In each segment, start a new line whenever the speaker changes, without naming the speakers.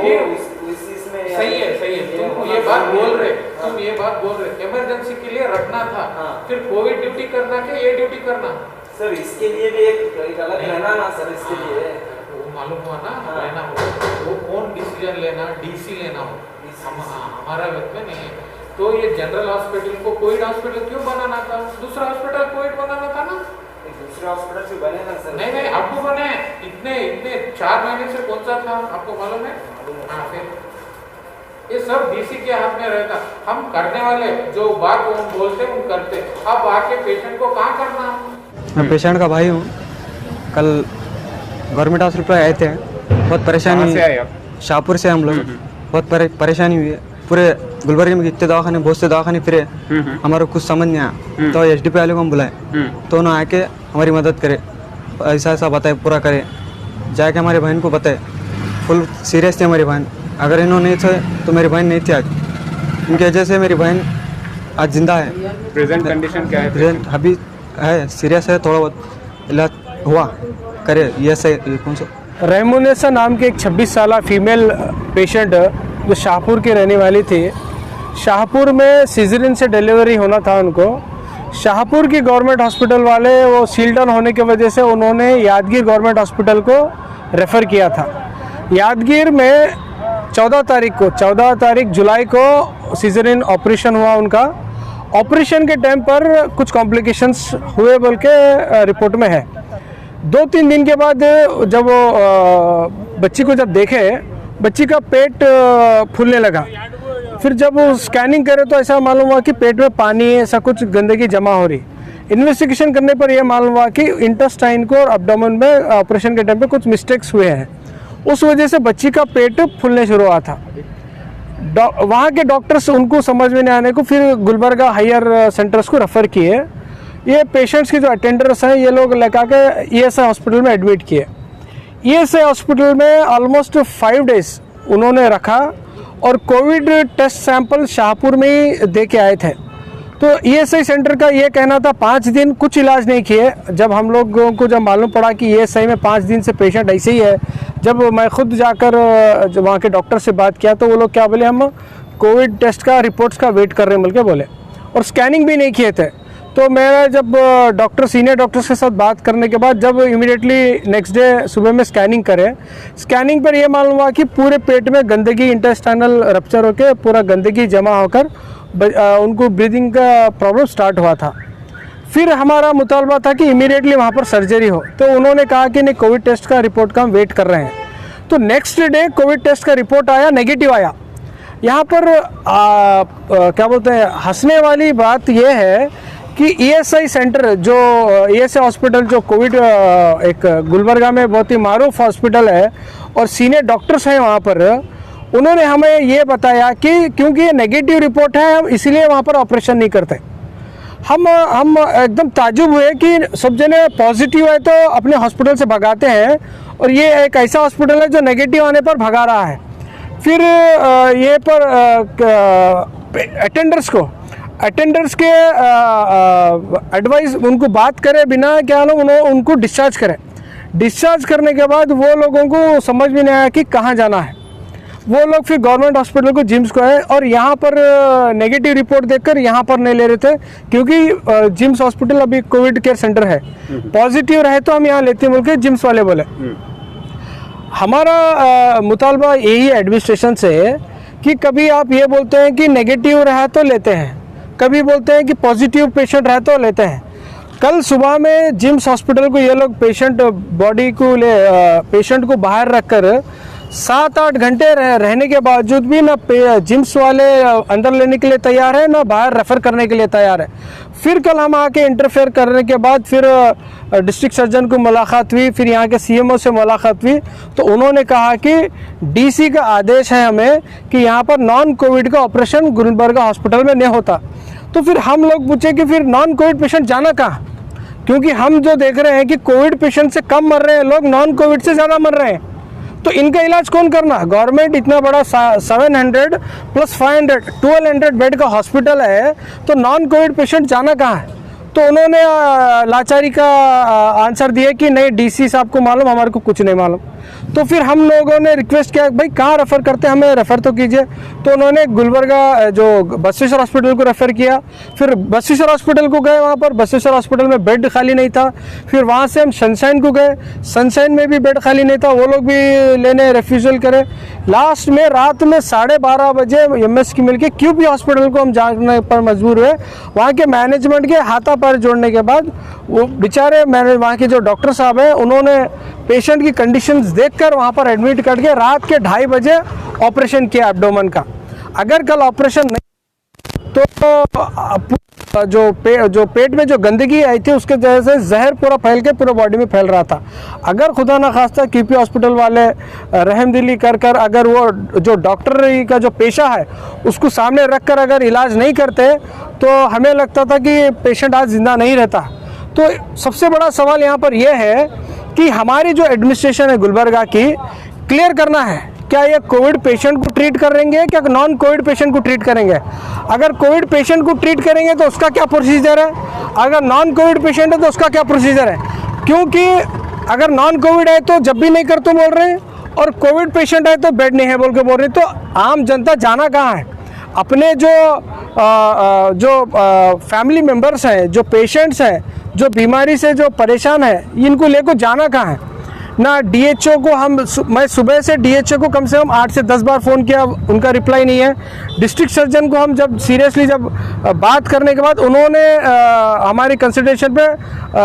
देखिए सही है तुम ये बात बोल रहे इमरजेंसी के लिए रखना था। फिर कोविड ड्यूटी करना क्या ये ड्यूटी करना
सर, इसके लिए भी एक अलग रहना ना सर, इसके लिए
वो मालूम हुआ ना रहना हो, वो कौन डिसीजन लेना डीसी लेना हो, हमारा वक्त में नहीं है। तो ये जनरल हॉस्पिटल को कोविड हॉस्पिटल क्यों बनाना था? दूसरा हॉस्पिटल कोविड बनाना था ना,
दूसरे हॉस्पिटल से बने ना सर।
नहीं आपको बने इतने 4 महीने से कौन सा था आपको मालूम है? हाँ, फिर ये सब डीसी के हाथ में रहता। हम करने वाले जो बात वो बोलते हम करते। अब आके पेशेंट को कहाँ करना?
मैं पेशेंट का भाई हूँ। कल गवर्नमेंट हॉस्पिटल पर आए थे, बहुत परेशानी हुई। शाहपुर से हम लोग बहुत परेशानी हुई है। पूरे गुलबर्ग में कितने दवाखाने, बहुत से दवाखाने फिरे, हमारे कुछ समझ नहीं आया। तो एसडीपी वाले को हम बुलाए, तो उन्होंने आके हमारी मदद करे, ऐसा ऐसा बताए, पूरा करे, जाके हमारी बहन को बताए। फुल सीरियस थी हमारी बहन, अगर इन्होंने नहीं थे तो मेरी बहन नहीं थी आज। इनकी वजह से मेरी बहन आज जिंदा है।
प्रेजेंट कंडीशन क्या है?
प्रेजेंट अभी है, सीरियस है, थोड़ा बहुत इलाज हुआ करे। ये सही कौन सा
रेमुनेसा नाम के एक 26 साल फीमेल पेशेंट जो शाहपुर की रहने वाली थी। शाहपुर में सीजरिन से डिलीवरी होना था उनको। शाहपुर की गवर्नमेंट हॉस्पिटल वाले वो सील डाउन होने की वजह से उन्होंने यादगीर गवर्नमेंट हॉस्पिटल को रेफ़र किया था। यादगीर में 14 तारीख जुलाई को सीजरिन ऑपरेशन हुआ उनका। ऑपरेशन के टाइम पर कुछ कॉम्प्लिकेशंस हुए बोल के रिपोर्ट में है। 2-3 दिन के बाद जब वो बच्ची को जब देखे, बच्ची का पेट फूलने लगा। फिर जब वो स्कैनिंग करे तो ऐसा मालूम हुआ कि पेट में पानी ऐसा कुछ गंदगी जमा हो रही। इन्वेस्टिगेशन करने पर यह मालूम हुआ कि इंटेस्टाइन को और एब्डोमेन में ऑपरेशन के टाइम पे कुछ मिस्टेक्स हुए हैं, उस वजह से बच्ची का पेट फूलने शुरू हुआ था। वहाँ के डॉक्टर्स उनको समझ में नहीं आने को फिर गुलबर्गा हायर सेंटर्स को रेफ़र किए। ये पेशेंट्स के जो अटेंडर्स हैं ये लोग लगा के ईएसआई हॉस्पिटल में एडमिट किए। ईएसआई हॉस्पिटल में ऑलमोस्ट 5 डेज उन्होंने रखा और कोविड टेस्ट सैंपल शाहपुर में ही दे के आए थे। तो ईएसआई सेंटर का ये कहना था 5 दिन कुछ इलाज नहीं किए। जब हम लोगों को जब मालूम पड़ा कि ईएसआई में 5 दिन से पेशेंट ऐसे ही है, जब मैं खुद जाकर जब वहाँ के डॉक्टर से बात किया तो वो लोग क्या बोले, हम कोविड टेस्ट का रिपोर्ट्स का वेट कर रहे हैं बोल के बोले, और स्कैनिंग भी नहीं किए थे। तो मैं जब सीनियर डॉक्टर्स के साथ बात करने के बाद जब इमीडिएटली नेक्स्ट डे सुबह में स्कैनिंग करे, स्कैनिंग पर यह मालूम हुआ कि पूरे पेट में गंदगी, इंटेस्टाइनल रप्चर होकर पूरा गंदगी जमा होकर उनको ब्रीदिंग का प्रॉब्लम स्टार्ट हुआ था। फिर हमारा मुतालबा था कि इमीडिएटली वहाँ पर सर्जरी हो, तो उन्होंने कहा कि नहीं, कोविड टेस्ट का रिपोर्ट का हम वेट कर रहे हैं। तो नेक्स्ट डे कोविड टेस्ट का रिपोर्ट आया, नेगेटिव आया। यहाँ पर क्या बोलते हैं, हंसने वाली बात यह है कि ईएसआई सेंटर जो ईएसआई हॉस्पिटल जो कोविड एक गुलबर्गा में बहुत ही मारूफ हॉस्पिटल है और सीनियर डॉक्टर्स हैं वहाँ पर, उन्होंने हमें ये बताया कि क्योंकि ये नेगेटिव रिपोर्ट है हम इसीलिए वहाँ पर ऑपरेशन नहीं करते। हम एकदम ताजुब हुए कि सब जने पॉजिटिव है तो अपने हॉस्पिटल से भगाते हैं और ये एक ऐसा हॉस्पिटल है जो नेगेटिव आने पर भगा रहा है। फिर ये पर अटेंडर्स के एडवाइस उनको बात करे बिना क्या लोग उनको डिस्चार्ज करें। डिस्चार्ज करने के बाद वो लोगों को समझ में नहीं आया कि कहाँ जाना है। वो लोग फिर गवर्नमेंट हॉस्पिटल को जिम्स को है और यहाँ पर नेगेटिव रिपोर्ट देखकर यहाँ पर नहीं ले रहे थे क्योंकि जिम्स हॉस्पिटल अभी कोविड केयर सेंटर है, पॉजिटिव रहे तो हम यहाँ लेते हैं बोल के जिम्स वाले बोले। हमारा मुतालबा यही एडमिनिस्ट्रेशन से है कि कभी आप ये बोलते हैं कि नेगेटिव रहा तो लेते हैं, कभी बोलते हैं कि पॉजिटिव पेशेंट रहा तो लेते हैं। कल सुबह में जिम्स हॉस्पिटल को ये लोग पेशेंट को बाहर रखकर 7-8 घंटे रहने के बावजूद भी ना जिम्स वाले अंदर लेने के लिए तैयार है ना बाहर रेफ़र करने के लिए तैयार है। फिर कल हम आके इंटरफेयर करने के बाद फिर डिस्ट्रिक्ट सर्जन को मुलाकात हुई, फिर यहाँ के सीएमओ से मुलाकात हुई, तो उन्होंने कहा कि डीसी का आदेश है हमें कि यहाँ पर नॉन कोविड का ऑपरेशन गुलबर्गा हॉस्पिटल में नहीं होता। तो फिर हम लोग पूछे कि फिर नॉन कोविड पेशेंट जाना कहाँ, क्योंकि हम जो देख रहे हैं कि कोविड पेशेंट से कम मर रहे हैं लोग, नॉन कोविड से ज़्यादा मर रहे हैं, तो इनका इलाज कौन करना। गवर्नमेंट इतना बड़ा 700 + 500 1200 बेड का हॉस्पिटल है, तो नॉन कोविड पेशेंट जाना कहाँ है। तो उन्होंने लाचारी का आंसर दिया कि नहीं, डीसी साहब को मालूम, हमारे को कुछ नहीं मालूम। तो फिर हम लोगों ने रिक्वेस्ट किया भाई कहाँ रेफ़र करते हैं, हमें रेफ़र तो कीजिए। तो उन्होंने गुलबर्गा जो बसवेश्वर हॉस्पिटल को रेफ़र किया। फिर बसवेश्वर हॉस्पिटल को गए, वहाँ पर बसवेश्वर हॉस्पिटल में बेड खाली नहीं था। फिर वहाँ से हम सनशाइन को गए, सनशाइन में भी बेड खाली नहीं था, वो लोग भी लेने रेफ्यूज़ल करे। लास्ट में रात में 12:30 बजे MS की मिलके QP हॉस्पिटल को हम जाने पर मजबूर हुए। वहाँ के मैनेजमेंट के हाथापाई जोड़ने के बाद वो बेचारे वहाँ के जो डॉक्टर साहब हैं उन्होंने पेशेंट की कंडीशंस देखकर वहाँ पर एडमिट करके रात के 2:30 बजे ऑपरेशन किया एब्डोमेन का। अगर कल ऑपरेशन नहीं तो जो पेट में जो गंदगी आई थी उसके वजह से जहर पूरा फैल के पूरे बॉडी में फैल रहा था। अगर खुदा ना खास्ता QP हॉस्पिटल वाले रहमदिली कर अगर वो जो डॉक्टरी का जो पेशा है उसको सामने रख कर अगर इलाज नहीं करते तो हमें लगता था कि पेशेंट आज जिंदा नहीं रहता। तो सबसे बड़ा सवाल यहाँ पर यह है कि हमारी जो एडमिनिस्ट्रेशन है गुलबर्गा की, क्लियर करना है क्या ये कोविड पेशेंट को ट्रीट करेंगे, क्या नॉन कोविड पेशेंट को ट्रीट करेंगे। अगर कोविड पेशेंट को ट्रीट करेंगे तो उसका क्या प्रोसीजर है, अगर नॉन कोविड पेशेंट है तो उसका क्या प्रोसीजर है। क्योंकि अगर नॉन कोविड है तो जब भी नहीं कर तो बोल रहे हैं, और कोविड पेशेंट है तो बेड नहीं है बोल के बोल रहे हैं। तो आम जनता जाना कहाँ है, अपने जो फैमिली मेम्बर्स हैं, जो पेशेंट्स हैं, जो बीमारी से जो परेशान है, इनको लेकर जाना कहाँ है। ना DHO को मैं सुबह से DHO को कम से कम 8 से 10 बार फ़ोन किया, उनका रिप्लाई नहीं है। डिस्ट्रिक्ट सर्जन को हम जब सीरियसली बात करने के बाद उन्होंने हमारी कंसल्टेशन पे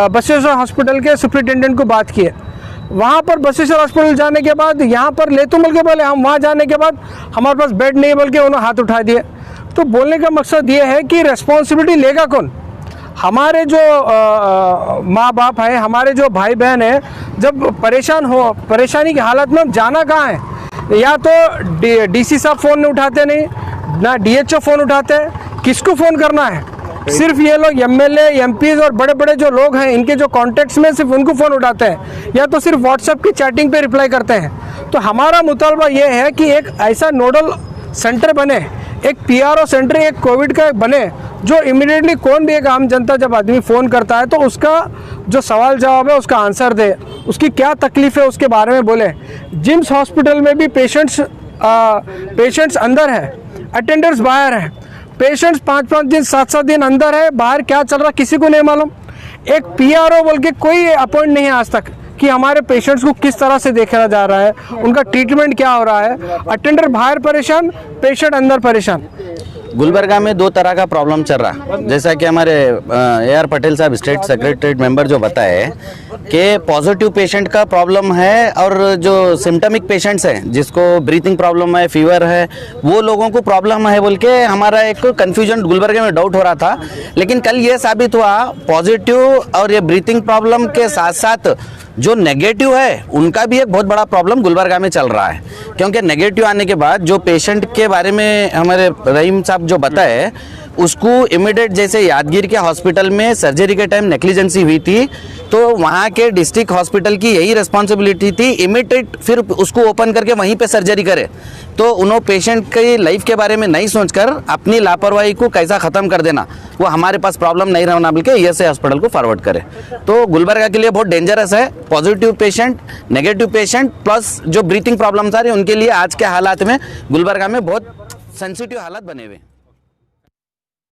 बसवेश्वर हॉस्पिटल के सुपरिटेंडेंट को बात की है। वहाँ पर बसवेश्वर हॉस्पिटल जाने के बाद यहाँ पर ले तो मिल के बोले, हम वहाँ जाने के बाद हमारे पास बेड नहीं है बोल के उन्होंने हाथ उठा दिए। तो बोलने का मकसद ये है कि रिस्पॉन्सिबिलिटी लेगा कौन। हमारे जो माँ बाप हैं, हमारे जो भाई बहन हैं, जब परेशानी की हालत में जाना कहाँ है। या तो DC साहब फ़ोन नहीं उठाते, नहीं ना DHO फ़ोन उठाते, किसको फ़ोन करना है। सिर्फ ये लोग MLA MPs और बड़े बड़े जो लोग हैं इनके जो कॉन्टेक्ट्स में सिर्फ उनको फ़ोन उठाते हैं, या तो सिर्फ व्हाट्सएप की चैटिंग पे रिप्लाई करते हैं। तो हमारा मुतालबा ये है कि एक ऐसा नोडल सेंटर बने, एक PRO सेंटर एक कोविड का बने, जो इमीडिएटली कोई भी एक आम जनता जब आदमी फ़ोन करता है तो उसका जो सवाल जवाब है उसका आंसर दे, उसकी क्या तकलीफ़ है उसके बारे में बोले। जिम्स हॉस्पिटल में भी पेशेंट्स अंदर है, अटेंडर्स बाहर है, पेशेंट्स 5-5 दिन 7-7 दिन अंदर है, बाहर क्या चल रहा किसी को नहीं मालूम। एक PRO बोल के कोई अपॉइंट नहीं है आज तक कि हमारे पेशेंट्स को किस तरह से देखा जा रहा है, उनका ट्रीटमेंट क्या हो रहा है। अटेंडर बाहर परेशान, पेशेंट अंदर परेशान।
गुलबर्गा में 2 तरह का प्रॉब्लम चल रहा, जैसा कि हमारे AR पटेल साहब स्टेट सेक्रेटरीट मेंबर जो बताए कि पॉजिटिव पेशेंट का प्रॉब्लम है, और जो सिम्टमिक पेशेंट्स हैं जिसको ब्रीथिंग प्रॉब्लम है, फीवर है, वो लोगों को प्रॉब्लम है बोल के हमारा एक कन्फ्यूजन गुलबर्गा में डाउट हो रहा था। लेकिन कल ये साबित हुआ पॉजिटिव और ये ब्रीथिंग प्रॉब्लम के साथ साथ जो नेगेटिव है उनका भी एक बहुत बड़ा प्रॉब्लम गुलबर्गा में चल रहा है। क्योंकि नेगेटिव आने के बाद जो पेशेंट के बारे में हमारे रहीम साहब जो बताए, उसको इमीडिएट जैसे यादगीर के हॉस्पिटल में सर्जरी के टाइम नेग्लिजेंसी हुई थी, तो वहाँ के डिस्ट्रिक्ट हॉस्पिटल की यही रिस्पॉन्सिबिलिटी थी इमीडिएट फिर उसको ओपन करके वहीं पे सर्जरी करे। तो उन्होंने पेशेंट की लाइफ के बारे में नहीं सोचकर अपनी लापरवाही को कैसा ख़त्म कर देना, वो हमारे पास प्रॉब्लम नहीं रहना बोल के ESI हॉस्पिटल को फॉरवर्ड करे। तो गुलबर्गा के लिए बहुत डेंजरस है। Positive patient, negative patient plus जो ब्रीथिंग प्रॉब्लम्स आ रही है उनके लिए आज के हालात में गुलबर्गा में बहुत सेंसिटिव हालात बने हुए।